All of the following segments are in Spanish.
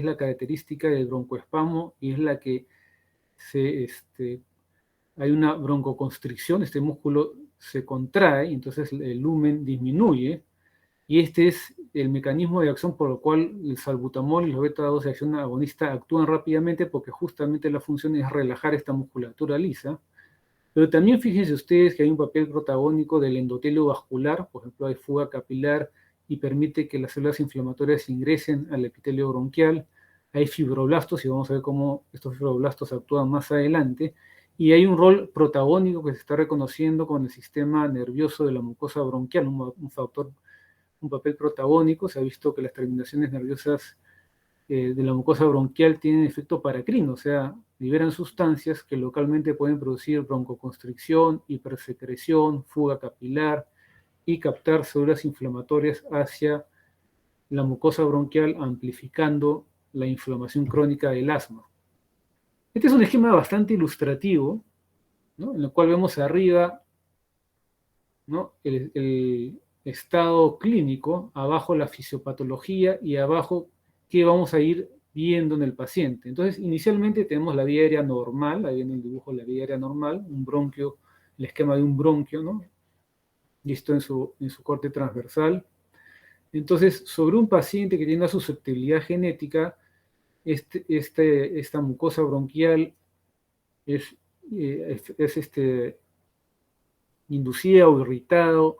es la característica del broncoespasmo y es la que hay una broncoconstricción, este músculo se contrae, entonces el lumen disminuye, y este es el mecanismo de acción por el cual el salbutamol y los beta-2 de acción agonista actúan rápidamente, porque justamente la función es relajar esta musculatura lisa. Pero también fíjense ustedes que hay un papel protagónico del endotelio vascular, por ejemplo, hay fuga capilar y permite que las células inflamatorias ingresen al epitelio bronquial. Hay fibroblastos, y vamos a ver cómo estos fibroblastos actúan más adelante. Y hay un rol protagónico que se está reconociendo con el sistema nervioso de la mucosa bronquial, un papel protagónico. Se ha visto que las terminaciones nerviosas de la mucosa bronquial tienen efecto paracrino, o sea, liberan sustancias que localmente pueden producir broncoconstricción, hipersecreción, fuga capilar y captar células inflamatorias hacia la mucosa bronquial, amplificando la inflamación crónica del asma. Este es un esquema bastante ilustrativo, ¿no?, en el cual vemos arriba, ¿no?, el estado clínico, abajo la fisiopatología y abajo qué vamos a ir viendo en el paciente. Entonces, inicialmente tenemos la vía aérea normal, ahí en el dibujo la vía aérea normal, un bronquio, el esquema de un bronquio, ¿no?, listo en su corte transversal. Entonces, sobre un paciente que tiene una susceptibilidad genética, esta mucosa bronquial es inducida o irritado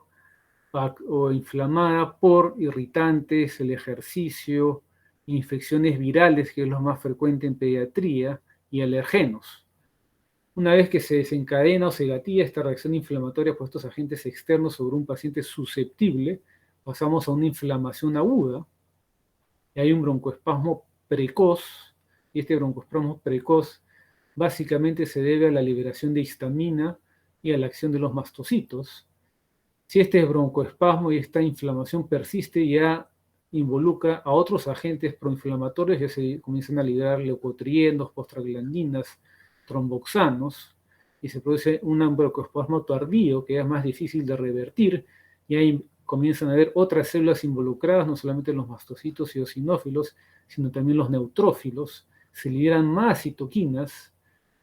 o inflamada por irritantes, el ejercicio, infecciones virales, que es lo más frecuente en pediatría, y alergenos. Una vez que se desencadena o se gatilla esta reacción inflamatoria por estos agentes externos sobre un paciente susceptible, pasamos a una inflamación aguda, y hay un broncoespasmo precoz, y este broncoespasmo precoz básicamente se debe a la liberación de histamina y a la acción de los mastocitos. Si este broncoespasmo y esta inflamación persiste, ya involucra a otros agentes proinflamatorios, ya se comienzan a liberar leucotrienos, prostaglandinas, tromboxanos, y se produce un broncoespasmo tardío que es más difícil de revertir, y ahí comienzan a haber otras células involucradas, no solamente los mastocitos y eosinófilos, sino también los neutrófilos. Se liberan más citoquinas,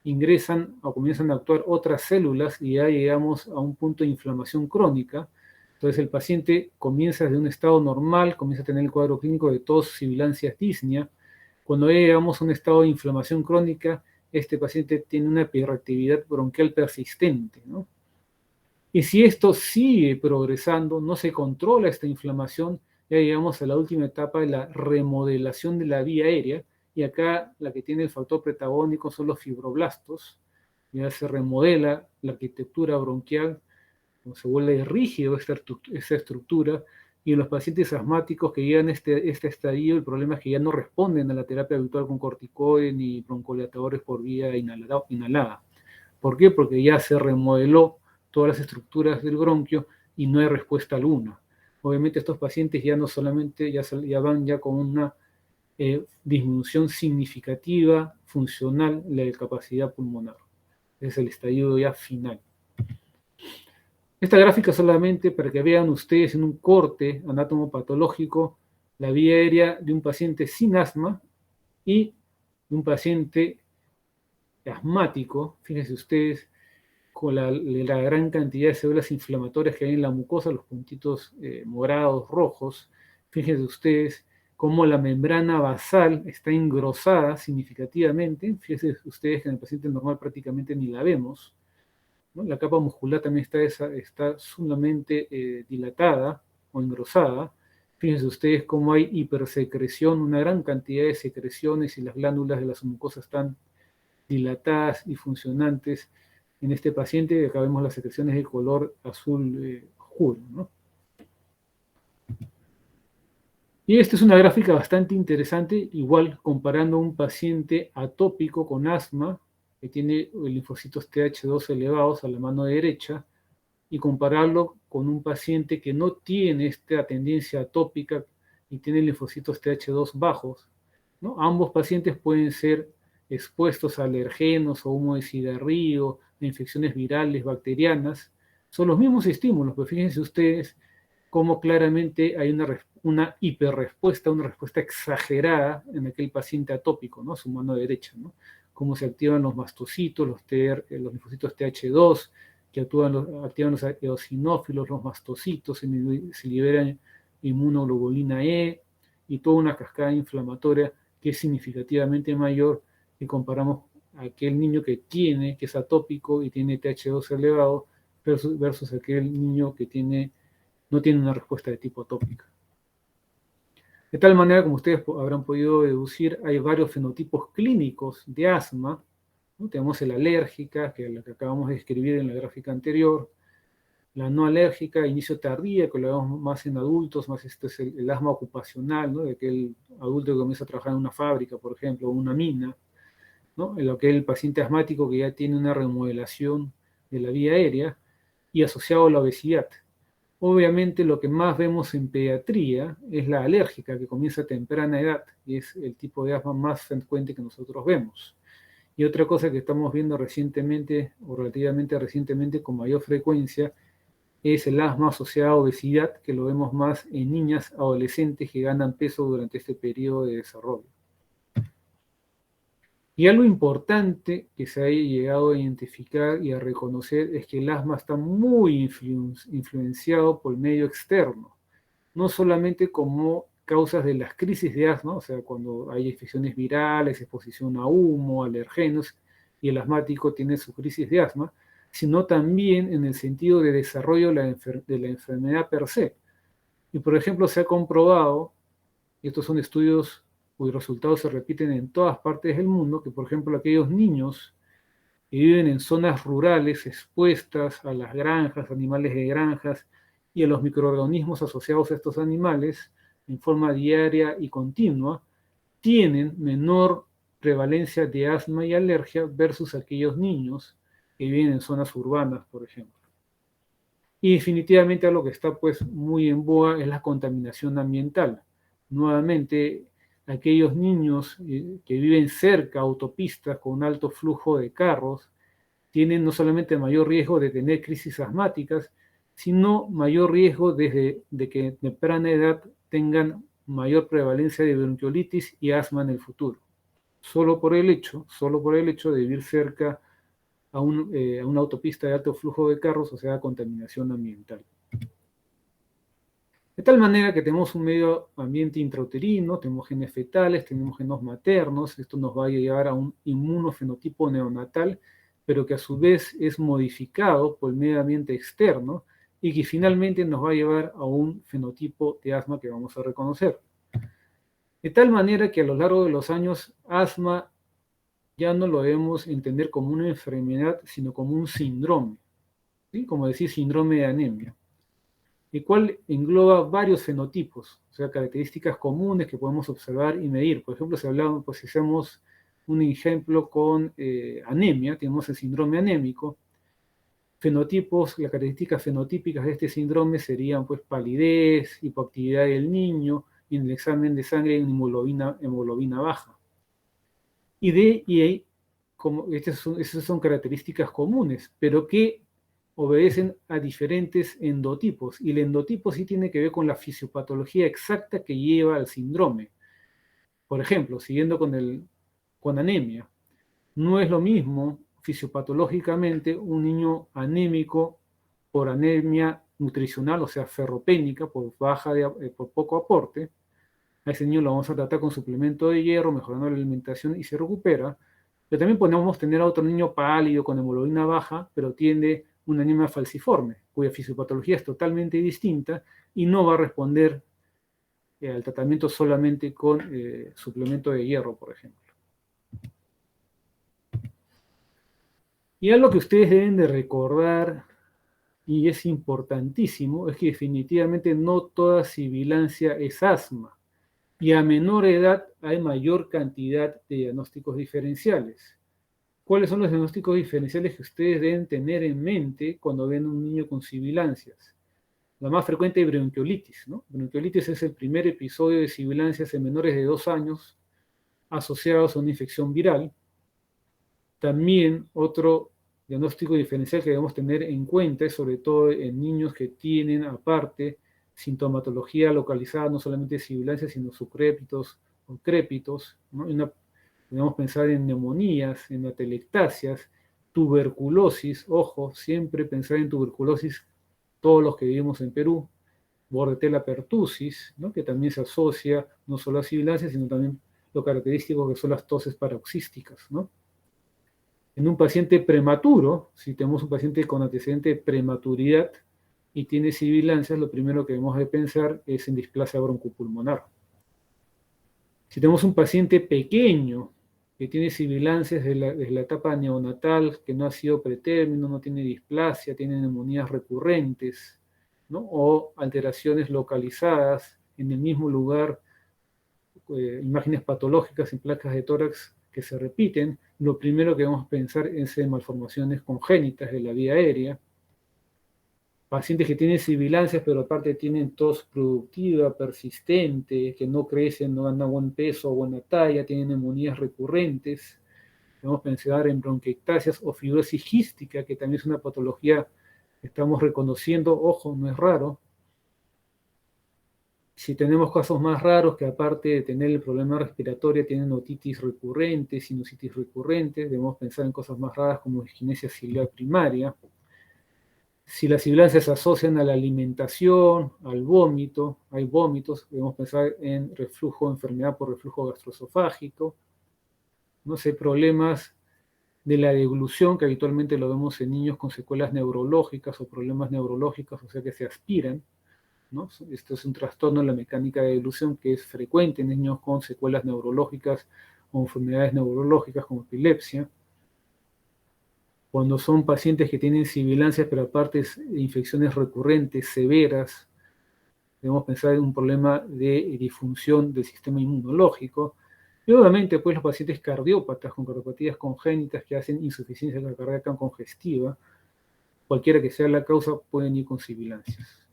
ingresan o comienzan a actuar otras células y ya llegamos a un punto de inflamación crónica. Entonces el paciente comienza de un estado normal, comienza a tener el cuadro clínico de tos, sibilancias, disnea. Cuando ya llegamos a un estado de inflamación crónica, este paciente tiene una hiperactividad bronquial persistente, ¿no? Y si esto sigue progresando, no se controla esta inflamación, ya llegamos a la última etapa de la remodelación de la vía aérea, y acá la que tiene el factor protagónico son los fibroblastos. Ya se remodela la arquitectura bronquial, se vuelve rígido esta estructura, y en los pacientes asmáticos que llegan a este estadio, el problema es que ya no responden a la terapia habitual con corticoides ni broncodilatadores por vía inhalada. ¿Por qué? Porque ya se remodeló todas las estructuras del bronquio y no hay respuesta alguna. Obviamente estos pacientes ya no solamente, ya van ya con una disminución significativa, funcional, de la capacidad pulmonar. Es el estadio ya final. Esta gráfica solamente para que vean ustedes en un corte anatomopatológico la vía aérea de un paciente sin asma y de un paciente asmático. Fíjense ustedes con la gran cantidad de células inflamatorias que hay en la mucosa, los puntitos morados, rojos. Fíjense ustedes cómo la membrana basal está engrosada significativamente. Fíjense ustedes que en el paciente normal prácticamente ni la vemos, ¿no? La capa muscular también está sumamente dilatada o engrosada. Fíjense ustedes cómo hay hipersecreción, una gran cantidad de secreciones, y las glándulas de la mucosa están dilatadas y funcionantes en este paciente. Acá vemos las secreciones de color azul oscuro, ¿no? Y esta es una gráfica bastante interesante, igual comparando a un paciente atópico con asma, que tiene linfocitos TH2 elevados a la mano derecha, y compararlo con un paciente que no tiene esta tendencia atópica y tiene linfocitos TH2 bajos, ¿no? Ambos pacientes pueden ser expuestos a alergenos o humo de cigarrillo, a infecciones virales, bacterianas. Son los mismos estímulos, pero fíjense ustedes cómo claramente hay una hiperrespuesta, una respuesta exagerada en aquel paciente atópico, ¿no? Su mano derecha, ¿no? Cómo se activan los mastocitos, los linfocitos TH2, que activan los eosinófilos, los mastocitos, se liberan inmunoglobulina E y toda una cascada inflamatoria que es significativamente mayor si comparamos a aquel niño que es atópico y tiene TH2 elevado versus aquel niño que no tiene una respuesta de tipo atópica. De tal manera, como ustedes habrán podido deducir, hay varios fenotipos clínicos de asma, ¿no? Tenemos la alérgica, que es la que acabamos de escribir en la gráfica anterior, la no alérgica, inicio tardío, que lo vemos más en adultos, más este es el asma ocupacional, ¿no? De aquel adulto que comienza a trabajar en una fábrica, por ejemplo, o una mina, ¿no? En lo que es el paciente asmático que ya tiene una remodelación de la vía aérea y asociado a la obesidad. Obviamente lo que más vemos en pediatría es la alérgica, que comienza a temprana edad y es el tipo de asma más frecuente que nosotros vemos. Y otra cosa que estamos viendo recientemente o relativamente recientemente con mayor frecuencia es el asma asociada a obesidad, que lo vemos más en niñas adolescentes que ganan peso durante este periodo de desarrollo. Y algo importante que se haya llegado a identificar y a reconocer es que el asma está muy influenciado por el medio externo, no solamente como causas de las crisis de asma, o sea, cuando hay infecciones virales, exposición a humo, alergenos, y el asmático tiene su crisis de asma, sino también en el sentido de desarrollo de la enfermedad per se. Y por ejemplo, se ha comprobado, y estos son estudios cuyos resultados se repiten en todas partes del mundo, que por ejemplo aquellos niños que viven en zonas rurales expuestas a las granjas, animales de granjas y a los microorganismos asociados a estos animales en forma diaria y continua, tienen menor prevalencia de asma y alergia versus aquellos niños que viven en zonas urbanas, por ejemplo. Y definitivamente algo que está pues muy en boga es la contaminación ambiental. Nuevamente, aquellos niños que viven cerca a autopistas con un alto flujo de carros tienen no solamente mayor riesgo de tener crisis asmáticas, sino mayor riesgo de que en temprana edad tengan mayor prevalencia de bronquiolitis y asma en el futuro. Solo por el hecho de vivir cerca a una autopista de alto flujo de carros, o sea, contaminación ambiental. De tal manera que tenemos un medio ambiente intrauterino, tenemos genes fetales, tenemos genes maternos, esto nos va a llevar a un inmunofenotipo neonatal, pero que a su vez es modificado por el medio ambiente externo y que finalmente nos va a llevar a un fenotipo de asma que vamos a reconocer. De tal manera que a lo largo de los años, asma ya no lo debemos entender como una enfermedad, sino como un síndrome, ¿sí? Como decir, síndrome de anemia, el cual engloba varios fenotipos, o sea, características comunes que podemos observar y medir. Por ejemplo, si hacemos un ejemplo con anemia, tenemos el síndrome anémico. Fenotipos, las características fenotípicas de este síndrome serían pues palidez, hipoactividad del niño, y en el examen de sangre hemoglobina baja. Esas son características comunes, pero que obedecen a diferentes endotipos. Y el endotipo sí tiene que ver con la fisiopatología exacta que lleva al síndrome. Por ejemplo, siguiendo con anemia, no es lo mismo fisiopatológicamente un niño anémico por anemia nutricional, o sea, ferropénica, por poco aporte. A ese niño lo vamos a tratar con suplemento de hierro, mejorando la alimentación y se recupera. Pero también podemos tener a otro niño pálido con hemoglobina baja, pero tiene una anemia falciforme, cuya fisiopatología es totalmente distinta y no va a responder al tratamiento solamente con suplemento de hierro, por ejemplo. Y algo que ustedes deben de recordar, y es importantísimo, es que definitivamente no toda sibilancia es asma. Y a menor edad hay mayor cantidad de diagnósticos diferenciales. ¿Cuáles son los diagnósticos diferenciales que ustedes deben tener en mente cuando ven a un niño con sibilancias? La más frecuente es bronquiolitis, ¿no? Bronquiolitis es el primer episodio de sibilancias en menores de 2 años asociados a una infección viral. También otro diagnóstico diferencial que debemos tener en cuenta es sobre todo en niños que tienen aparte sintomatología localizada no solamente de sibilancias, sino subcrépitos o crépitos, ¿no? Podemos pensar en neumonías, en atelectasias, tuberculosis, ojo, siempre pensar en tuberculosis todos los que vivimos en Perú, Bordetella pertussis, ¿no? Que también se asocia no solo a sibilancias, sino también lo característico que son las toses paroxísticas, ¿no? En un paciente prematuro, si tenemos un paciente con antecedente de prematuridad y tiene sibilancias, lo primero que debemos de pensar es en displasia broncopulmonar. Si tenemos un paciente pequeño que tiene sibilancias desde la etapa neonatal, que no ha sido pretérmino, no tiene displasia, tiene neumonías recurrentes, ¿no? O alteraciones localizadas en el mismo lugar, imágenes patológicas en placas de tórax que se repiten, lo primero que debemos pensar es en malformaciones congénitas de la vía aérea. Pacientes que tienen sibilancias, pero aparte tienen tos productiva, persistente, que no crecen, no dan buen peso o buena talla, tienen neumonías recurrentes. Debemos pensar en bronquiectasias o fibrosis quística, que también es una patología que estamos reconociendo, ojo, no es raro. Si tenemos casos más raros que aparte de tener el problema respiratorio tienen otitis recurrente, sinusitis recurrente, debemos pensar en cosas más raras como disquinesia ciliar primaria. Si las sibilancias se asocian a la alimentación, al vómito, hay vómitos, debemos pensar en reflujo, enfermedad por reflujo gastroesofágico. No sé, problemas de la deglución, que habitualmente lo vemos en niños con secuelas neurológicas o problemas neurológicos, o sea que se aspiran, ¿no? Esto es un trastorno en la mecánica de deglución que es frecuente en niños con secuelas neurológicas o enfermedades neurológicas como epilepsia. Cuando son pacientes que tienen sibilancias, pero aparte infecciones recurrentes, severas, debemos pensar en un problema de disfunción del sistema inmunológico. Y obviamente, pues los pacientes cardiópatas con cardiopatías congénitas que hacen insuficiencia cardíaca congestiva, cualquiera que sea la causa, pueden ir con sibilancias.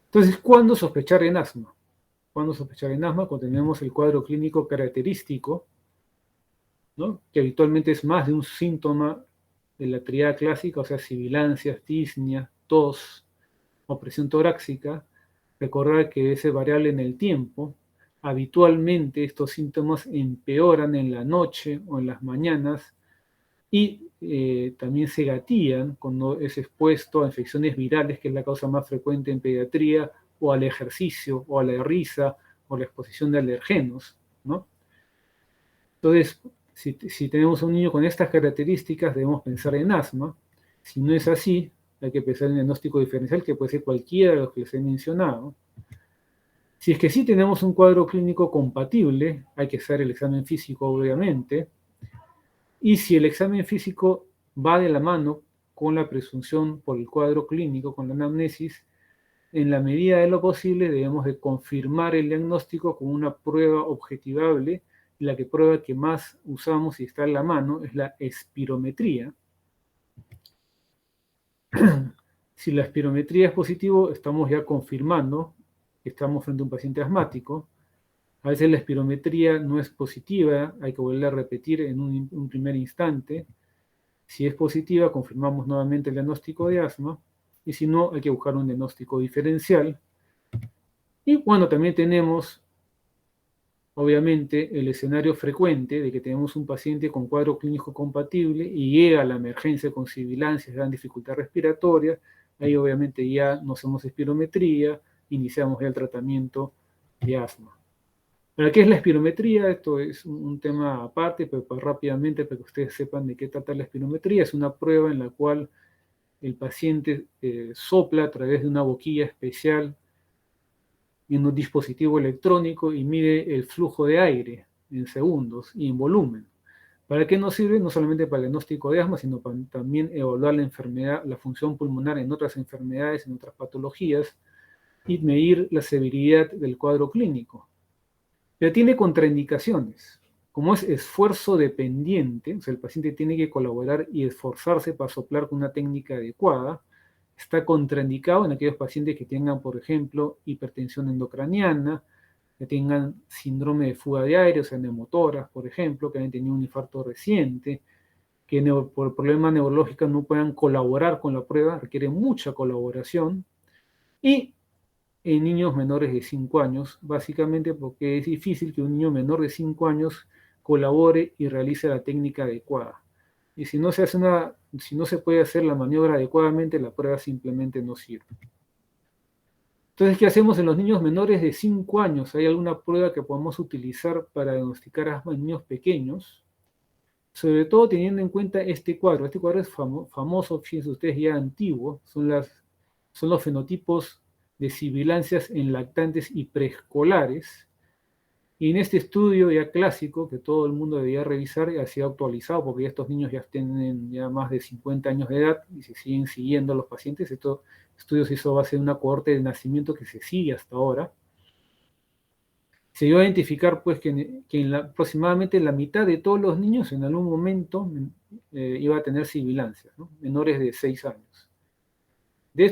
Entonces, ¿cuándo sospechar en asma? ¿Cuándo sospechar en asma? Cuando tenemos el cuadro clínico característico, ¿no? Que habitualmente es más de un síntoma de la triada clásica, o sea, sibilancias, disnea, tos, opresión torácica. Recordar que es variable en el tiempo. Habitualmente estos síntomas empeoran en la noche o en las mañanas y también se gatillan cuando es expuesto a infecciones virales, que es la causa más frecuente en pediatría, o al ejercicio, o a la risa, o la exposición de alergenos, ¿no? Entonces, si tenemos un niño con estas características, debemos pensar en asma. Si no es así, hay que pensar en el diagnóstico diferencial, que puede ser cualquiera de los que les he mencionado. Si es que sí tenemos un cuadro clínico compatible, hay que hacer el examen físico, obviamente. Y si el examen físico va de la mano con la presunción por el cuadro clínico, con la anamnesis, en la medida de lo posible debemos de confirmar el diagnóstico con una prueba objetivable. La prueba que más usamos y está en la mano es la espirometría. Si la espirometría es positivo, estamos ya confirmando que estamos frente a un paciente asmático. A veces la espirometría no es positiva, hay que volver a repetir en un primer instante. Si es positiva, confirmamos nuevamente el diagnóstico de asma, y si no, hay que buscar un diagnóstico diferencial. Y bueno, también tenemos, obviamente, el escenario frecuente de que tenemos un paciente con cuadro clínico compatible y llega a la emergencia con sibilancias, gran dificultad respiratoria. Ahí obviamente ya nos hacemos espirometría, iniciamos ya el tratamiento de asma. ¿Para qué es la espirometría? Esto es un tema aparte, pero rápidamente para que ustedes sepan de qué trata la espirometría. Es una prueba en la cual el paciente sopla a través de una boquilla especial en un dispositivo electrónico y mide el flujo de aire en segundos y en volumen. ¿Para qué nos sirve? No solamente para el diagnóstico de asma, sino para también evaluar la enfermedad, la función pulmonar en otras enfermedades, en otras patologías, y medir la severidad del cuadro clínico. Pero tiene contraindicaciones. Como es esfuerzo dependiente, o sea, el paciente tiene que colaborar y esforzarse para soplar con una técnica adecuada, está contraindicado en aquellos pacientes que tengan, por ejemplo, hipertensión endocraniana, que tengan síndrome de fuga de aire, o sea, neumotoras, por ejemplo, que hayan tenido un infarto reciente, que por problemas neurológicos no puedan colaborar con la prueba, requiere mucha colaboración. Y en niños menores de 5 años, básicamente porque es difícil que un niño menor de 5 años colabore y realice la técnica adecuada. Y si no si no se puede hacer la maniobra adecuadamente, la prueba simplemente no sirve. Entonces, ¿qué hacemos en los niños menores de 5 años? ¿Hay alguna prueba que podamos utilizar para diagnosticar asma en niños pequeños? Sobre todo teniendo en cuenta este cuadro. Este cuadro es famoso, fíjense ustedes, ya antiguo. Son los fenotipos de sibilancias en lactantes y preescolares. Y en este estudio ya clásico, que todo el mundo debía revisar, ha sido actualizado porque ya estos niños ya tienen ya más de 50 años de edad y se siguen siguiendo los pacientes. Estos estudios se hizo a base de una cohorte de nacimiento que se sigue hasta ahora. Se dio a identificar pues que aproximadamente la mitad de todos los niños en algún momento iba a tener sibilancias, ¿no? Menores de 6 años. De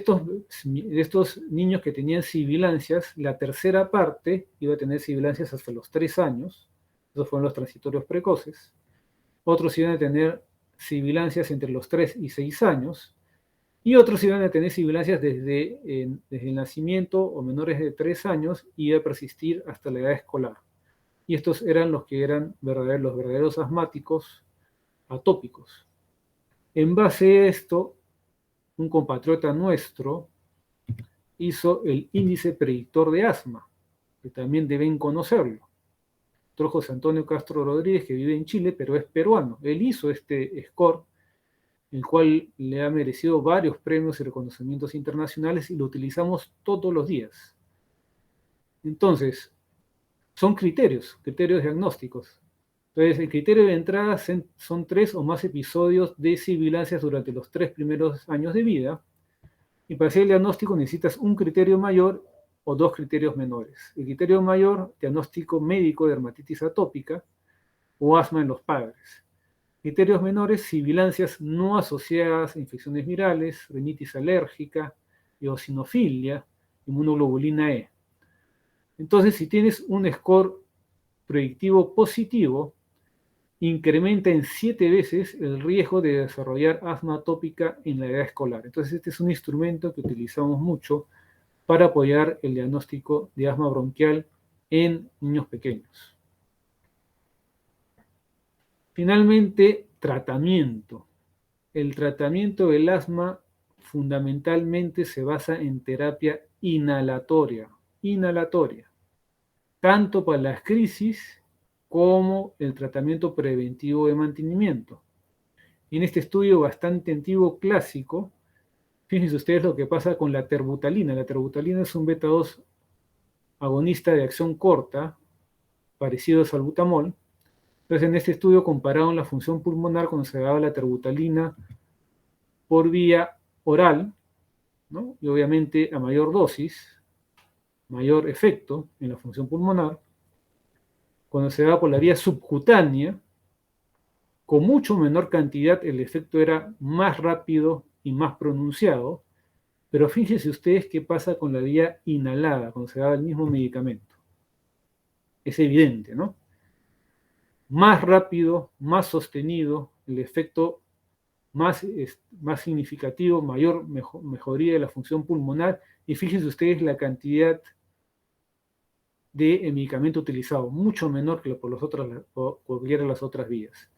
estos niños que tenían sibilancias, la tercera parte iba a tener sibilancias hasta los 3 años. Esos fueron los transitorios precoces. Otros iban a tener sibilancias entre los 3 y 6 años. Y otros iban a tener sibilancias desde el nacimiento o menores de 3 años y iba a persistir hasta la edad escolar. Y estos eran los que eran los verdaderos asmáticos atópicos. En base a esto, un compatriota nuestro hizo el índice predictor de asma, que también deben conocerlo. Doctor José Antonio Castro Rodríguez, que vive en Chile, pero es peruano. Él hizo este score, el cual le ha merecido varios premios y reconocimientos internacionales y lo utilizamos todos los días. Entonces, son criterios diagnósticos. Entonces, el criterio de entrada son 3 o más episodios de sibilancias durante los 3 primeros años de vida. Y para hacer el diagnóstico necesitas un criterio mayor o 2 criterios menores. El criterio mayor, diagnóstico médico de dermatitis atópica o asma en los padres. Criterios menores, sibilancias no asociadas a infecciones virales, rinitis alérgica, eosinofilia, inmunoglobulina E. Entonces, si tienes un score predictivo positivo, incrementa en 7 veces el riesgo de desarrollar asma atópica en la edad escolar. Entonces, este es un instrumento que utilizamos mucho para apoyar el diagnóstico de asma bronquial en niños pequeños. Finalmente, tratamiento. El tratamiento del asma fundamentalmente se basa en terapia inhalatoria, tanto para las crisis como el tratamiento preventivo de mantenimiento. En este estudio bastante antiguo clásico, fíjense ustedes lo que pasa con la terbutalina. La terbutalina es un beta-2 agonista de acción corta, parecido al salbutamol. Entonces, en este estudio compararon la función pulmonar cuando se daba la terbutalina por vía oral, ¿no? Y obviamente a mayor dosis, mayor efecto en la función pulmonar. Cuando se daba por la vía subcutánea, con mucho menor cantidad el efecto era más rápido y más pronunciado, pero fíjense ustedes qué pasa con la vía inhalada, cuando se daba el mismo medicamento. Es evidente, ¿no? Más rápido, más sostenido, el efecto más significativo, mayor mejoría de la función pulmonar, y fíjense ustedes la cantidad de medicamento utilizado, mucho menor que por cualquiera de las otras vías.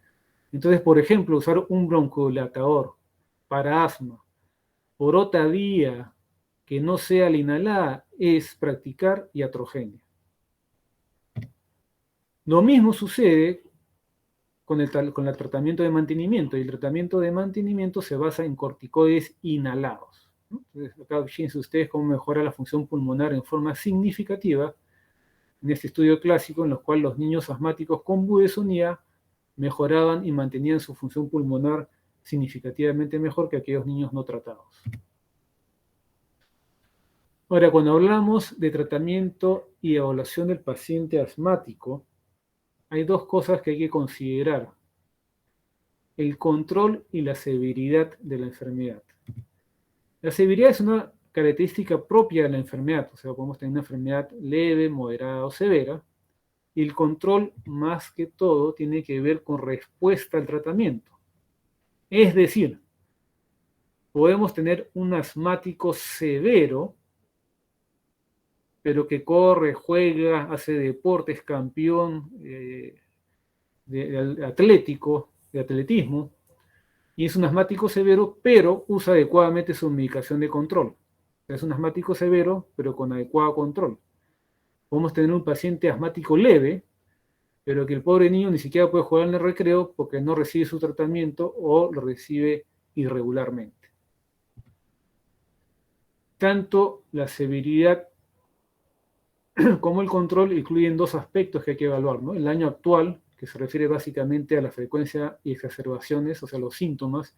Entonces, por ejemplo, usar un broncodilatador para asma por otra vía que no sea la inhalada es practicar iatrogenia. Lo mismo sucede con el tratamiento de mantenimiento, y el tratamiento de mantenimiento se basa en corticoides inhalados, ¿no? Entonces, acá fíjense ustedes cómo mejora la función pulmonar en forma significativa en este estudio clásico, en el cual los niños asmáticos con budesonía mejoraban y mantenían su función pulmonar significativamente mejor que aquellos niños no tratados. Ahora, cuando hablamos de tratamiento y evaluación del paciente asmático, hay 2 cosas que hay que considerar: el control y la severidad de la enfermedad. La severidad es una característica propia de la enfermedad, o sea, podemos tener una enfermedad leve, moderada o severa, y el control, más que todo, tiene que ver con respuesta al tratamiento. Es decir, podemos tener un asmático severo pero que corre, juega, hace deporte, es campeón de atletismo, y es un asmático severo, pero usa adecuadamente su medicación de control. Es un asmático severo, pero con adecuado control. Podemos tener un paciente asmático leve, pero que el pobre niño ni siquiera puede jugar en el recreo porque no recibe su tratamiento o lo recibe irregularmente. Tanto la severidad como el control incluyen dos aspectos que hay que evaluar, ¿no? El daño actual, que se refiere básicamente a la frecuencia y exacerbaciones, o sea, los síntomas,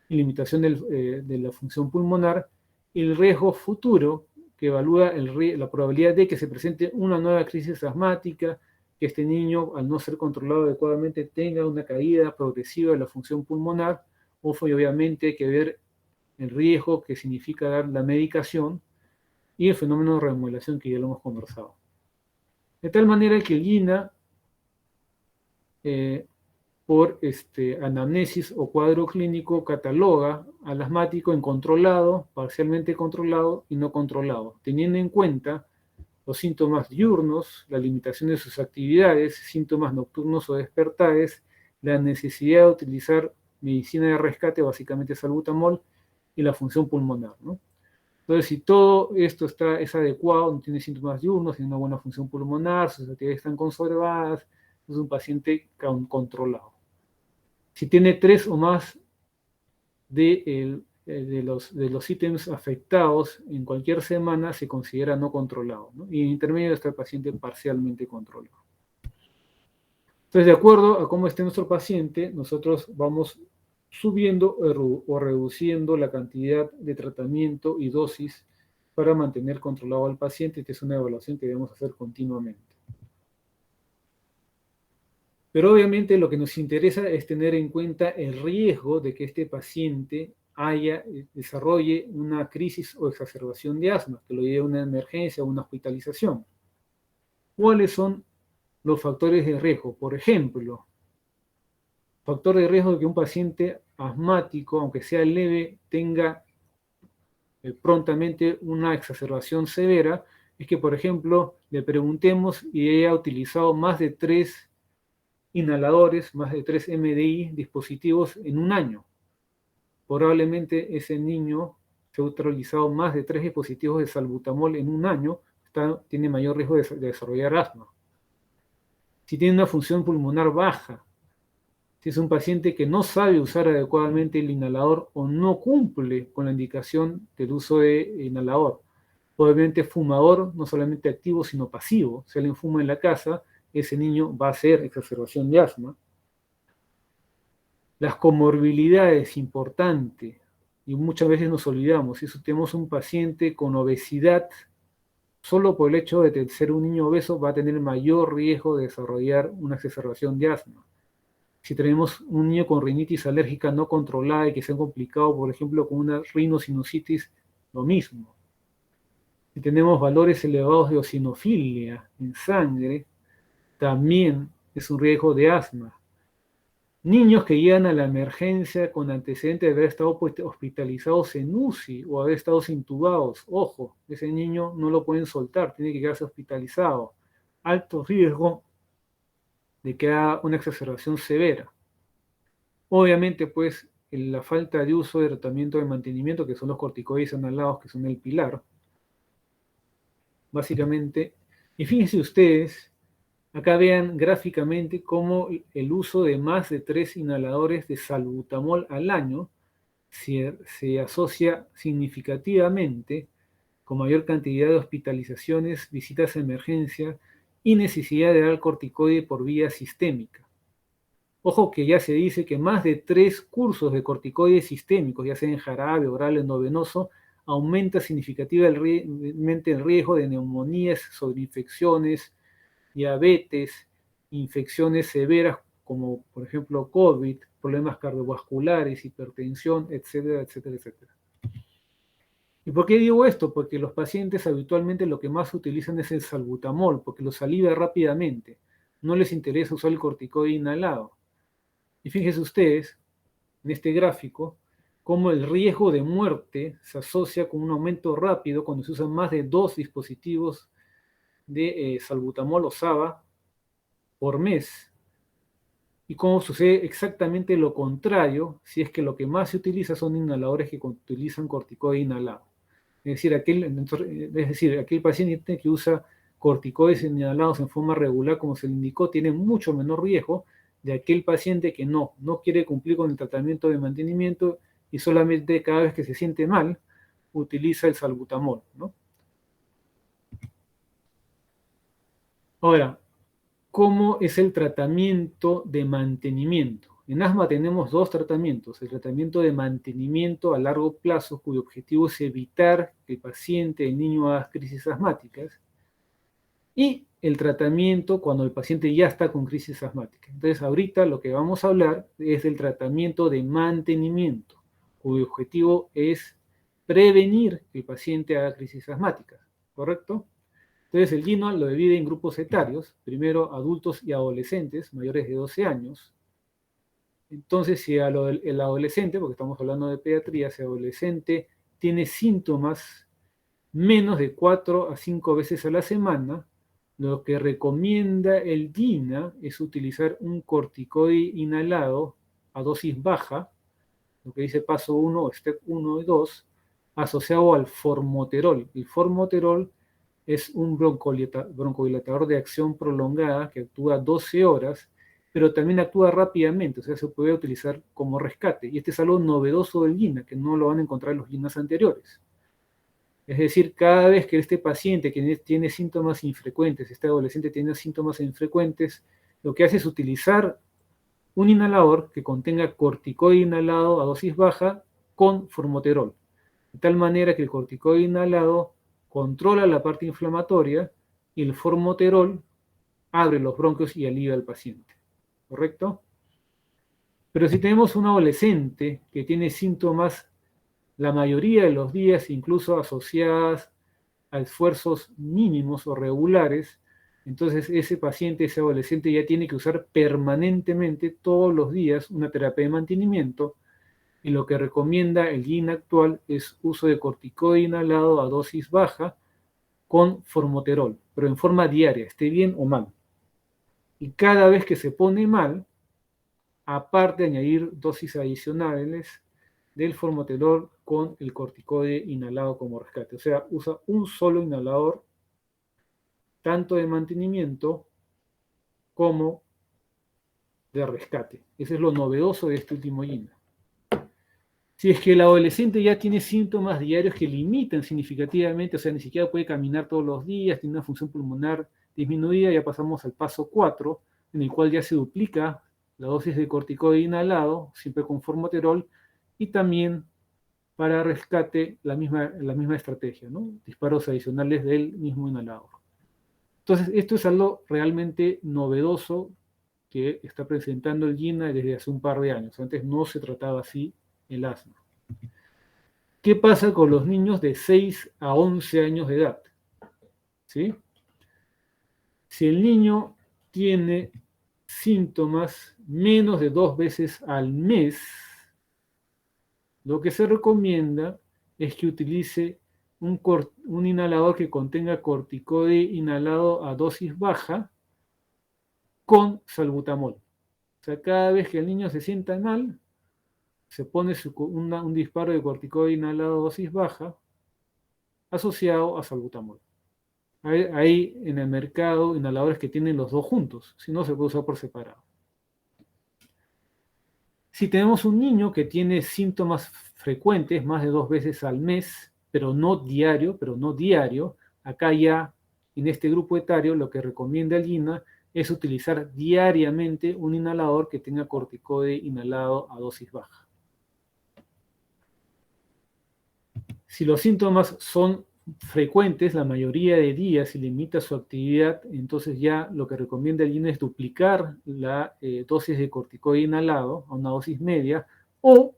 y limitación de la función pulmonar, y el riesgo futuro, que evalúa la probabilidad de que se presente una nueva crisis asmática, que este niño, al no ser controlado adecuadamente, tenga una caída progresiva de la función pulmonar, o obviamente hay que ver el riesgo que significa dar la medicación y el fenómeno de remodelación que ya lo hemos conversado. De tal manera que el GINA, por anamnesis o cuadro clínico, cataloga al asmático en controlado, parcialmente controlado y no controlado, teniendo en cuenta los síntomas diurnos, la limitación de sus actividades, síntomas nocturnos o despertares, la necesidad de utilizar medicina de rescate, básicamente salbutamol, y la función pulmonar, ¿no? Entonces, si todo esto es adecuado, no tiene síntomas diurnos, tiene una buena función pulmonar, sus actividades están conservadas, es un paciente controlado. Si tiene 3 o más de los ítems afectados en cualquier semana, se considera no controlado, ¿no? Y en intermedio está el paciente parcialmente controlado. Entonces, de acuerdo a cómo esté nuestro paciente, nosotros vamos subiendo o reduciendo la cantidad de tratamiento y dosis para mantener controlado al paciente. Esta es una evaluación que debemos hacer continuamente. Pero obviamente lo que nos interesa es tener en cuenta el riesgo de que este paciente desarrolle una crisis o exacerbación de asma, que lo lleve a una emergencia o una hospitalización. ¿Cuáles son los factores de riesgo? Por ejemplo, factor de riesgo de que un paciente asmático, aunque sea leve, tenga prontamente una exacerbación severa, es que, por ejemplo, le preguntemos y haya utilizado más de 3 inhaladores, más de 3 MDI dispositivos en un año. Probablemente ese niño se ha utilizado más de 3 dispositivos de salbutamol en un año, tiene mayor riesgo de desarrollar asma. Si tiene una función pulmonar baja, si es un paciente que no sabe usar adecuadamente el inhalador o no cumple con la indicación del uso de inhalador. Obviamente fumador, no solamente activo, sino pasivo. Si alguien fuma en la casa, ese niño va a hacer exacerbación de asma. Las comorbilidades, importante, y muchas veces nos olvidamos, si tenemos un paciente con obesidad, solo por el hecho de ser un niño obeso va a tener mayor riesgo de desarrollar una exacerbación de asma. Si tenemos un niño con rinitis alérgica no controlada y que se ha complicado, por ejemplo, con una rinosinusitis, lo mismo. Si tenemos valores elevados de eosinofilia en sangre, también es un riesgo de asma. Niños que llegan a la emergencia con antecedentes de haber estado hospitalizados en UCI o haber estado intubados, ojo, ese niño no lo pueden soltar, tiene que quedarse hospitalizado. Alto riesgo de que haga una exacerbación severa. Obviamente, pues, la falta de uso de tratamiento de mantenimiento, que son los corticoides analados, que son el pilar, básicamente. Y fíjense ustedes, acá vean gráficamente cómo el uso de más de 3 inhaladores de salbutamol al año se asocia significativamente con mayor cantidad de hospitalizaciones, visitas a emergencia y necesidad de dar corticoide por vía sistémica. Ojo que ya se dice que más de 3 cursos de corticoides sistémicos, ya sea en jarabe, oral o endovenoso, aumenta significativamente el riesgo de neumonías, sobreinfecciones, diabetes, infecciones severas como por ejemplo COVID, problemas cardiovasculares, hipertensión, etcétera, etcétera, etcétera. ¿Y por qué digo esto? Porque los pacientes habitualmente lo que más utilizan es el salbutamol, porque los alivia rápidamente. No les interesa usar el corticoide inhalado. Y fíjense ustedes, en este gráfico, cómo el riesgo de muerte se asocia con un aumento rápido cuando se usan más de 2 dispositivos de salbutamol o SABA por mes. Y cómo sucede exactamente lo contrario si es que lo que más se utiliza son inhaladores que utilizan corticoide inhalado. Es decir, aquel paciente que usa corticoides inhalados en forma regular, como se le indicó, tiene mucho menor riesgo de aquel paciente que no quiere cumplir con el tratamiento de mantenimiento y solamente cada vez que se siente mal utiliza el salbutamol, ¿no? Ahora, ¿cómo es el tratamiento de mantenimiento? En asma tenemos dos tratamientos: el tratamiento de mantenimiento a largo plazo, cuyo objetivo es evitar que el paciente, el niño, haga crisis asmáticas, y el tratamiento cuando el paciente ya está con crisis asmática. Entonces, ahorita lo que vamos a hablar es del tratamiento de mantenimiento, cuyo objetivo es prevenir que el paciente haga crisis asmáticas, ¿correcto? Entonces, el GINA lo divide en grupos etarios, primero adultos y adolescentes mayores de 12 años. Entonces, si el adolescente, porque estamos hablando de pediatría, si el adolescente tiene síntomas menos de 4 a 5 veces a la semana, lo que recomienda el GINA es utilizar un corticoide inhalado a dosis baja, lo que dice paso 1 o step 1 y 2, asociado al formoterol. El formoterol es un broncodilatador de acción prolongada que actúa 12 horas, pero también actúa rápidamente, o sea, se puede utilizar como rescate. Y este es algo novedoso del GINA, que no lo van a encontrar en los GINAs anteriores. Es decir, cada vez que este paciente que tiene síntomas infrecuentes, este adolescente tiene síntomas infrecuentes, lo que hace es utilizar un inhalador que contenga corticoide inhalado a dosis baja con formoterol. De tal manera que el corticoide inhalado controla la parte inflamatoria y el formoterol abre los bronquios y alivia al paciente. ¿Correcto? Pero si tenemos un adolescente que tiene síntomas la mayoría de los días, incluso asociadas a esfuerzos mínimos o regulares, entonces ese paciente, ese adolescente ya tiene que usar permanentemente todos los días una terapia de mantenimiento, y lo que recomienda el GINA actual es uso de corticoide inhalado a dosis baja con formoterol, pero en forma diaria, esté bien o mal. Y cada vez que se pone mal, aparte de añadir dosis adicionales del formoterol con el corticoide inhalado como rescate. O sea, usa un solo inhalador, tanto de mantenimiento como de rescate. Ese es lo novedoso de este último GINA. Si es que el adolescente ya tiene síntomas diarios que limitan significativamente, o sea, ni siquiera puede caminar todos los días, tiene una función pulmonar disminuida, ya pasamos al paso 4, en el cual ya se duplica la dosis de corticoide inhalado, siempre con formoterol, y también para rescate la misma estrategia, ¿no? Disparos adicionales del mismo inhalador. Entonces, esto es algo realmente novedoso que está presentando el GINA desde hace un par de años. Antes no se trataba así el asma. ¿Qué pasa con los niños de 6 a 11 años de edad? ¿Sí? Si el niño tiene síntomas menos de 2 veces al mes, lo que se recomienda es que utilice un inhalador que contenga corticoide inhalado a dosis baja con salbutamol. O sea, cada vez que el niño se sienta mal, se pone un disparo de corticoide inhalado a dosis baja asociado a salbutamol. Hay en el mercado inhaladores que tienen los dos juntos, si no se puede usar por separado. Si tenemos un niño que tiene síntomas frecuentes, más de 2 veces al mes, pero no diario, acá ya en este grupo etario lo que recomienda el GINA es utilizar diariamente un inhalador que tenga corticoide inhalado a dosis baja. Si los síntomas son frecuentes, la mayoría de días, y limita su actividad, entonces ya lo que recomienda el GINA es duplicar la dosis de corticoide inhalado a una dosis media, o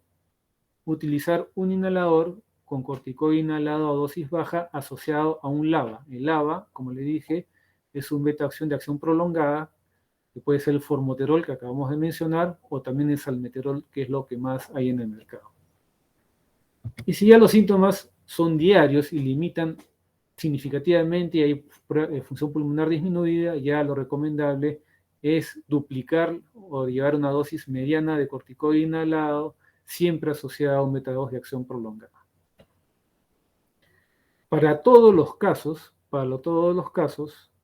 utilizar un inhalador con corticoide inhalado a dosis baja asociado a un LABA. El LABA, como le dije, es un beta-acción de acción prolongada, que puede ser el formoterol que acabamos de mencionar, o también el salmeterol, que es lo que más hay en el mercado. Y si ya los síntomas son diarios y limitan significativamente y hay función pulmonar disminuida, ya lo recomendable es duplicar o llevar una dosis mediana de corticoide inhalado, siempre asociada a un beta-2 de acción prolongada. Para todos los casos,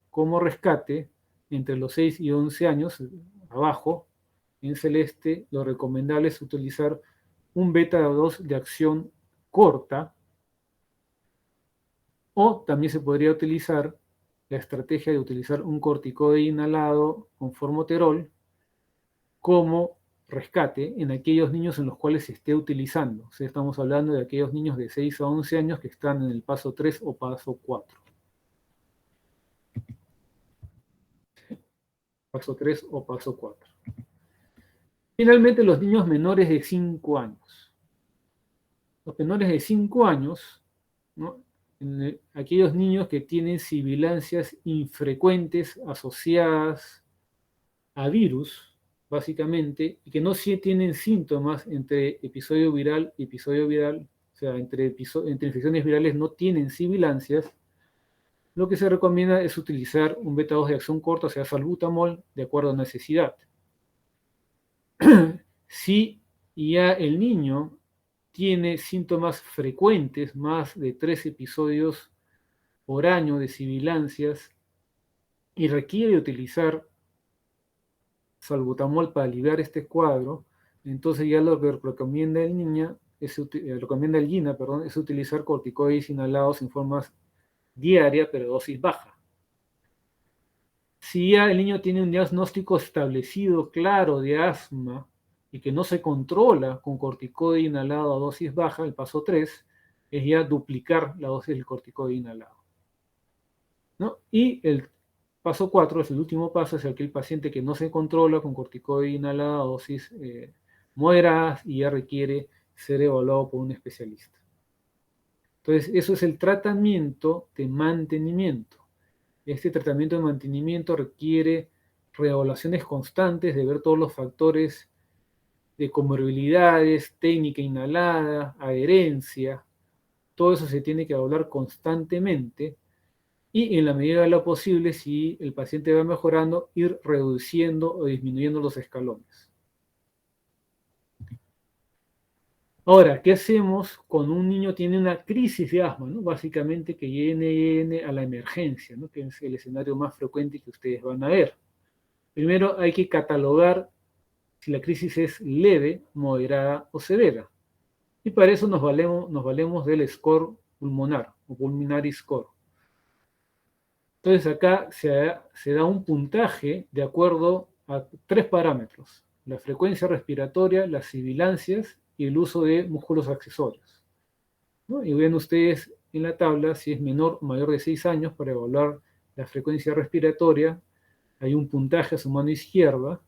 como rescate, entre los 6 y 11 años, abajo, en celeste, lo recomendable es utilizar un beta-2 de acción corta, o también se podría utilizar la estrategia de utilizar un corticoide inhalado con formoterol como rescate en aquellos niños en los cuales se esté utilizando. O sea, estamos hablando de aquellos niños de 6 a 11 años que están en el paso 3 o paso 4. Paso 3 o paso 4. Finalmente, los niños menores de 5 años. Los menores de 5 años, ¿no? Aquellos niños que tienen sibilancias infrecuentes asociadas a virus, básicamente, y que no tienen síntomas entre episodio viral y episodio viral, o sea, entre infecciones virales no tienen sibilancias, lo que se recomienda es utilizar un beta-2 de acción corta, o sea, salbutamol, de acuerdo a necesidad. Si ya el niño tiene síntomas frecuentes, más de 3 episodios por año de sibilancias, y requiere utilizar salbutamol para aliviar este cuadro, entonces ya lo que recomienda el GINA, es utilizar corticoides inhalados en forma diaria, pero dosis baja. Si ya el niño tiene un diagnóstico establecido, claro, de asma, y que no se controla con corticoide inhalado a dosis baja, el paso 3 es ya duplicar la dosis del corticoide inhalado, ¿no? Y el paso 4 es el último paso, es aquel paciente que no se controla con corticoide inhalado a dosis moderadas y ya requiere ser evaluado por un especialista. Entonces, eso es el tratamiento de mantenimiento. Este tratamiento de mantenimiento requiere reevaluaciones constantes de ver todos los factores de comorbilidades, técnica inhalada, adherencia. Todo eso se tiene que evaluar constantemente y en la medida de lo posible, si el paciente va mejorando, ir reduciendo o disminuyendo los escalones. Ahora, ¿qué hacemos cuando un niño tiene una crisis de asma? ¿No? Básicamente que viene a la emergencia, ¿no? Que es el escenario más frecuente que ustedes van a ver. Primero hay que catalogar si la crisis es leve, moderada o severa. Y para eso nos valemos del score pulmonar o pulmonary score. Entonces acá se da un puntaje de acuerdo a 3 parámetros: la frecuencia respiratoria, las sibilancias y el uso de músculos accesorios, ¿no? Y ven ustedes en la tabla si es menor o mayor de 6 años para evaluar la frecuencia respiratoria. Hay un puntaje a su mano izquierda.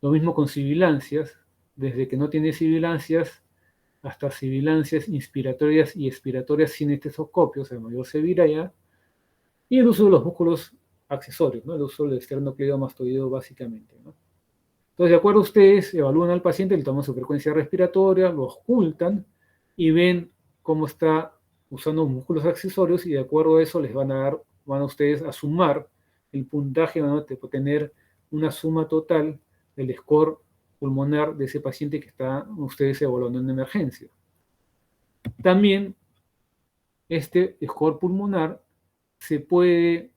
Lo mismo con sibilancias, desde que no tiene sibilancias hasta sibilancias inspiratorias y expiratorias sin estetoscopio, o sea, mayor severidad. Y el uso de los músculos accesorios, ¿no? El uso del esternocleidomastoideo básicamente, ¿no? Entonces, de acuerdo a ustedes, evalúan al paciente, le toman su frecuencia respiratoria, lo ocultan y ven cómo está usando músculos accesorios y de acuerdo a eso les van a ustedes a sumar el puntaje, van a tener una suma total del score pulmonar de ese paciente que está ustedes evaluando en emergencia. También este score pulmonar se puede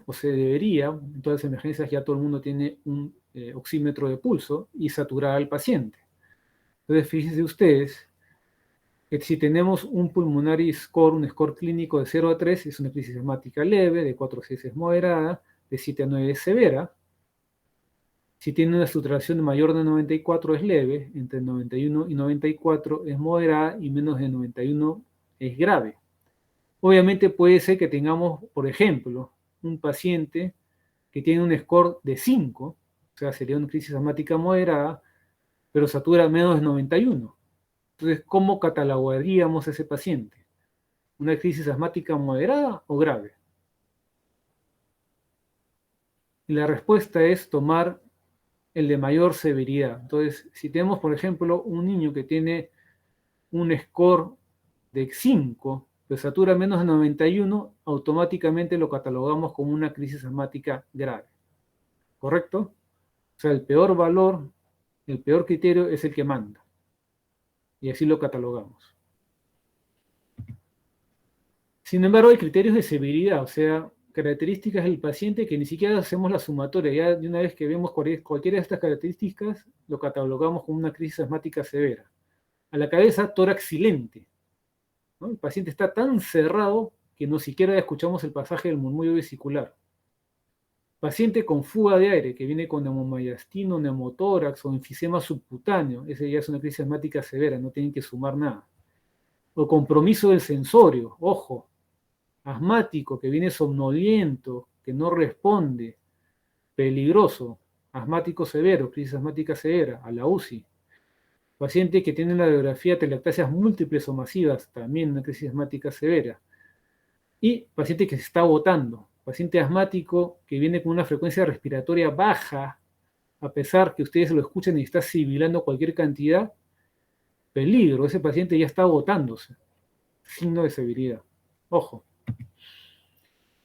o se debería, en todas las emergencias ya todo el mundo tiene un oxímetro de pulso y saturar al paciente. Entonces, fíjense ustedes que si tenemos un pulmonary score, un score clínico de 0 a 3, es una crisis asmática leve, de 4 a 6 es moderada, de 7 a 9 es severa. Si tiene una saturación mayor de 94 es leve, entre 91 y 94 es moderada y menos de 91 es grave. Obviamente puede ser que tengamos, por ejemplo, un paciente que tiene un score de 5, o sea, sería una crisis asmática moderada, pero satura menos de 91. Entonces, ¿cómo catalogaríamos a ese paciente? ¿Una crisis asmática moderada o grave? Y la respuesta es tomar el de mayor severidad. Entonces, si tenemos, por ejemplo, un niño que tiene un score de 5, pues satura menos de 91, automáticamente lo catalogamos como una crisis asmática grave. ¿Correcto? O sea, el peor valor, el peor criterio es el que manda. Y así lo catalogamos. Sin embargo, hay criterios de severidad, o sea, características del paciente que ni siquiera hacemos la sumatoria. Ya de una vez que vemos cualquiera de estas características, lo catalogamos como una crisis asmática severa. A la cabeza, tórax silente, ¿no? El paciente está tan cerrado que no siquiera escuchamos el pasaje del murmullo vesicular. Paciente con fuga de aire, que viene con neumomaiastino, neumotórax o enfisema subcutáneo, ese ya es una crisis asmática severa, no tienen que sumar nada. O compromiso del sensorio, ojo, asmático que viene somnoliento, que no responde, peligroso, asmático severo, crisis asmática severa, a la UCI. Paciente que tiene una radiografía de telactasias múltiples o masivas, también una crisis asmática severa. Y paciente que se está agotando, paciente asmático que viene con una frecuencia respiratoria baja, a pesar que ustedes lo escuchan y está sibilando cualquier cantidad, peligro, ese paciente ya está agotándose. Signo de severidad. Ojo.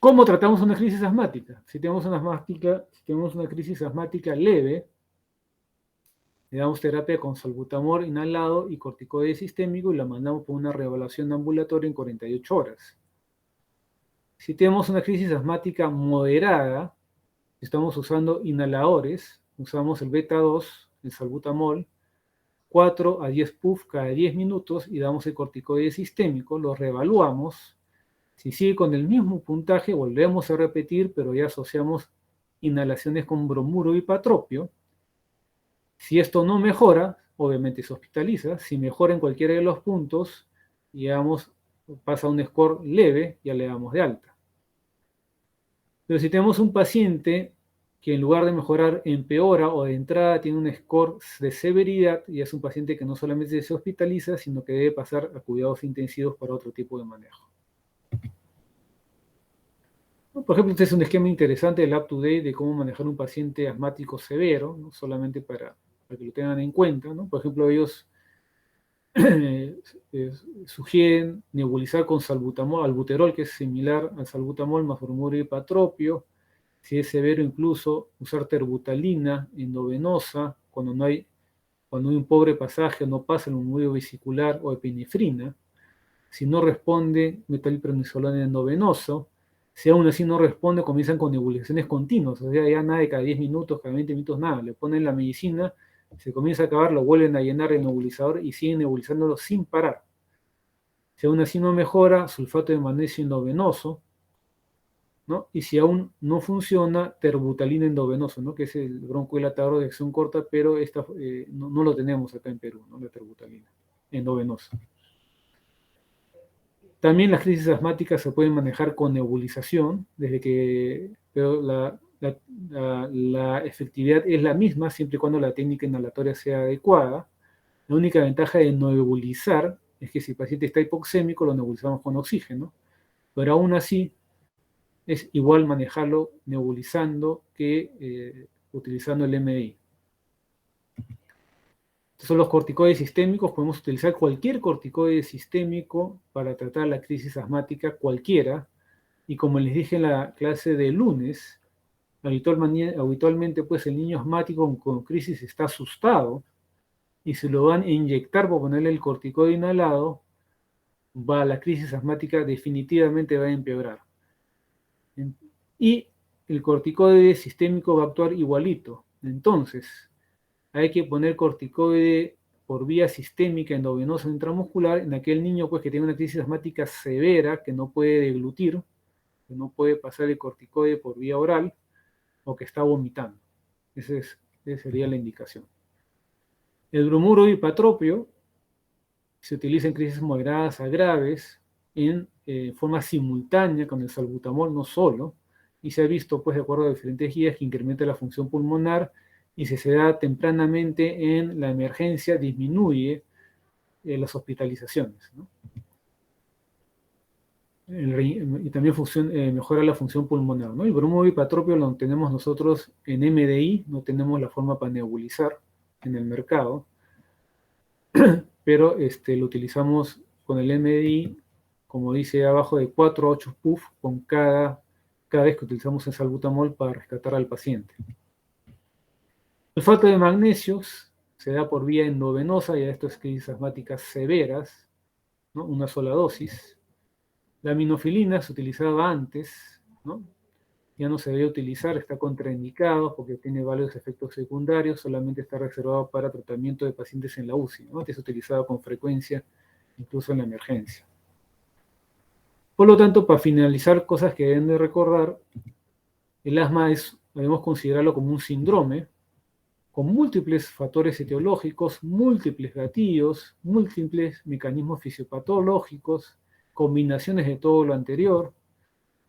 ¿Cómo tratamos una crisis asmática? Si tenemos una crisis asmática leve, le damos terapia con salbutamol inhalado y corticoide sistémico y la mandamos por una reevaluación ambulatoria en 48 horas. Si tenemos una crisis asmática moderada, estamos usando inhaladores, usamos el beta 2, el salbutamol, 4 a 10 puff cada 10 minutos y damos el corticoide sistémico, lo reevaluamos. Si sigue con el mismo puntaje, volvemos a repetir, pero ya asociamos inhalaciones con bromuro y patropio. Si esto no mejora, obviamente se hospitaliza. Si mejora en cualquiera de los puntos, digamos, pasa a un score leve, ya le damos de alta. Pero si tenemos un paciente que en lugar de mejorar empeora o de entrada tiene un score de severidad, y es un paciente que no solamente se hospitaliza, sino que debe pasar a cuidados intensivos para otro tipo de manejo. Por ejemplo, este es un esquema interesante del UpToDate de cómo manejar un paciente asmático severo, ¿no? Solamente para que lo tengan en cuenta, ¿no? Por ejemplo, ellos sugieren nebulizar con salbutamol, albuterol, que es similar al salbutamol, más bromuro y patropio. Si es severo, incluso usar terbutalina endovenosa cuando hay un pobre pasaje, no pasa el murmullo vesicular o epinefrina. Si no responde, metilprednisolona endovenoso. Si aún así no responde, comienzan con nebulizaciones continuas, o sea, ya nada de cada 10 minutos, cada 20 minutos, nada. Le ponen la medicina, se comienza a acabar, lo vuelven a llenar el nebulizador y siguen nebulizándolo sin parar. Si aún así no mejora, sulfato de magnesio endovenoso, ¿no? Y si aún no funciona, terbutalina endovenoso, ¿no? Que es el broncodilatador de acción corta, pero no lo tenemos acá en Perú, ¿no? La terbutalina endovenosa. También las crisis asmáticas se pueden manejar con nebulización, pero la efectividad es la misma siempre y cuando la técnica inhalatoria sea adecuada. La única ventaja de nebulizar es que si el paciente está hipoxémico, lo nebulizamos con oxígeno, pero aún así es igual manejarlo nebulizando que utilizando el MDI. Estos son los corticoides sistémicos. Podemos utilizar cualquier corticoide sistémico para tratar la crisis asmática, cualquiera. Y como les dije en la clase de lunes, habitualmente pues el niño asmático con crisis está asustado y si lo van a inyectar por ponerle el corticoide inhalado, la crisis asmática definitivamente va a empeorar. Y el corticoide sistémico va a actuar igualito. Entonces, hay que poner corticoide por vía sistémica endovenosa intramuscular en aquel niño pues, que tiene una crisis asmática severa, que no puede deglutir, que no puede pasar el corticoide por vía oral, o que está vomitando. Esa sería la indicación. El bromuro hipatropio se utiliza en crisis moderadas a graves, en forma simultánea con el salbutamol, no solo, y se ha visto, pues, de acuerdo a diferentes guías, que incrementa la función pulmonar y si se da tempranamente en la emergencia, disminuye las hospitalizaciones, ¿no? Y también mejora la función pulmonar, ¿no? El bromuro hipatropio lo tenemos nosotros en MDI, no tenemos la forma para nebulizar en el mercado, pero lo utilizamos con el MDI como dice abajo, de 4 a 8 puff con cada vez que utilizamos el salbutamol para rescatar al paciente. El falta de magnesios se da por vía endovenosa, y a esto es crisis asmáticas severas, ¿no? Una sola dosis. La aminofilina se utilizaba antes, ¿no? Ya no se debe utilizar, está contraindicado porque tiene varios efectos secundarios, solamente está reservado para tratamiento de pacientes en la UCI, ¿no? Antes se utilizaba con frecuencia, incluso en la emergencia. Por lo tanto, para finalizar, cosas que deben de recordar, el asma debemos considerarlo como un síndrome, con múltiples factores etiológicos, múltiples gatillos, múltiples mecanismos fisiopatológicos, combinaciones de todo lo anterior.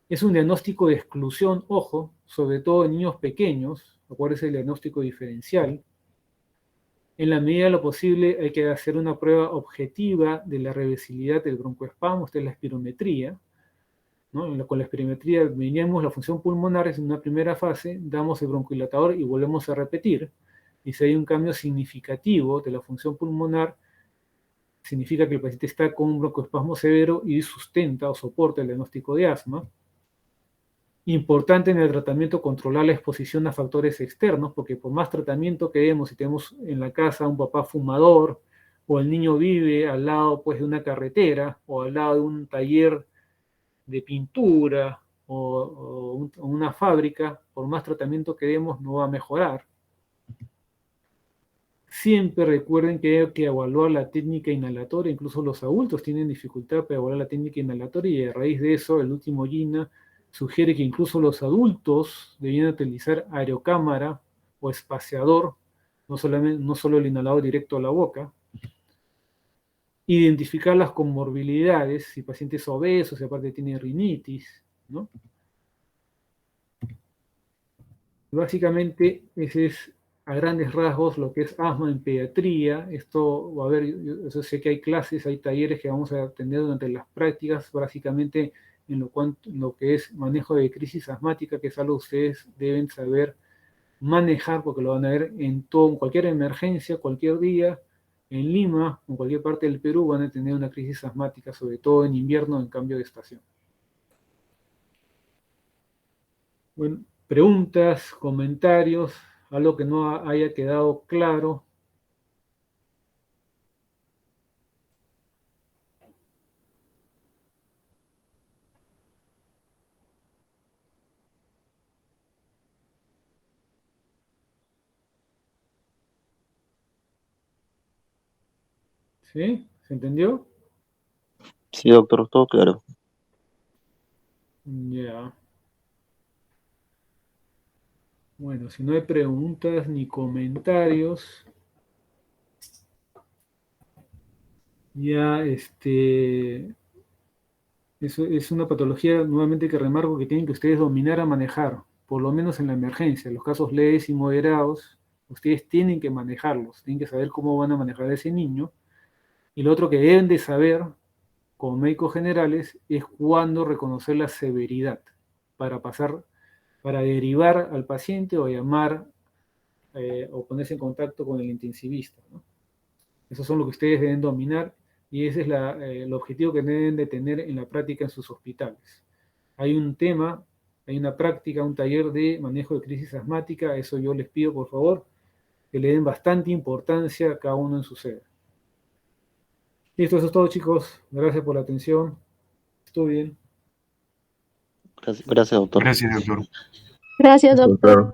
Es un diagnóstico de exclusión, ojo, sobre todo en niños pequeños, acuérdense del diagnóstico diferencial. En la medida de lo posible hay que hacer una prueba objetiva de la reversibilidad del broncoespasmo, esta es la espirometría, ¿no? Con la espirometría medimos la función pulmonar en una primera fase, damos el broncohilatador y volvemos a repetir. Y si hay un cambio significativo de la función pulmonar, significa que el paciente está con un broncoespasmo severo y sustenta o soporta el diagnóstico de asma. Importante en el tratamiento controlar la exposición a factores externos, porque por más tratamiento que demos, si tenemos en la casa un papá fumador, o el niño vive al lado pues, de una carretera, o al lado de un taller de pintura, o una fábrica, por más tratamiento que demos, no va a mejorar. Siempre recuerden que hay que evaluar la técnica inhalatoria, incluso los adultos tienen dificultad para evaluar la técnica inhalatoria, y a raíz de eso, el último GINA sugiere que incluso los adultos debían utilizar aerocámara o espaciador, no solo el inhalador directo a la boca. Identificar las comorbilidades, si el paciente es obeso, si aparte tiene rinitis, ¿no? Básicamente, ese es a grandes rasgos lo que es asma en pediatría. Esto va a haber, yo sé que hay clases, hay talleres que vamos a tener durante las prácticas, básicamente en lo que es manejo de crisis asmática, que es algo que ustedes deben saber manejar, porque lo van a ver en cualquier emergencia, cualquier día, en Lima, en cualquier parte del Perú, van a tener una crisis asmática, sobre todo en invierno, en cambio de estación. Bueno, preguntas, comentarios, algo que no haya quedado claro. ¿Sí? ¿Se entendió? Sí, doctor, todo claro. Ya. Bueno, si no hay preguntas ni comentarios, ya eso es una patología, nuevamente que remarco, que tienen que ustedes dominar a manejar, por lo menos en la emergencia. Los casos leves y moderados, ustedes tienen que manejarlos, tienen que saber cómo van a manejar a ese niño. Y lo otro que deben de saber, como médicos generales, es cuándo reconocer la severidad para derivar al paciente o llamar o ponerse en contacto con el intensivista, ¿no? Esos son lo que ustedes deben dominar, y ese es el objetivo que deben de tener en la práctica en sus hospitales. Hay un tema, hay una práctica, un taller de manejo de crisis asmática, eso yo les pido por favor que le den bastante importancia a cada uno en su sede. Listo, eso es todo, chicos. Gracias por la atención. Estuvo bien. Gracias, doctor. Gracias, doctor. Gracias, doctor.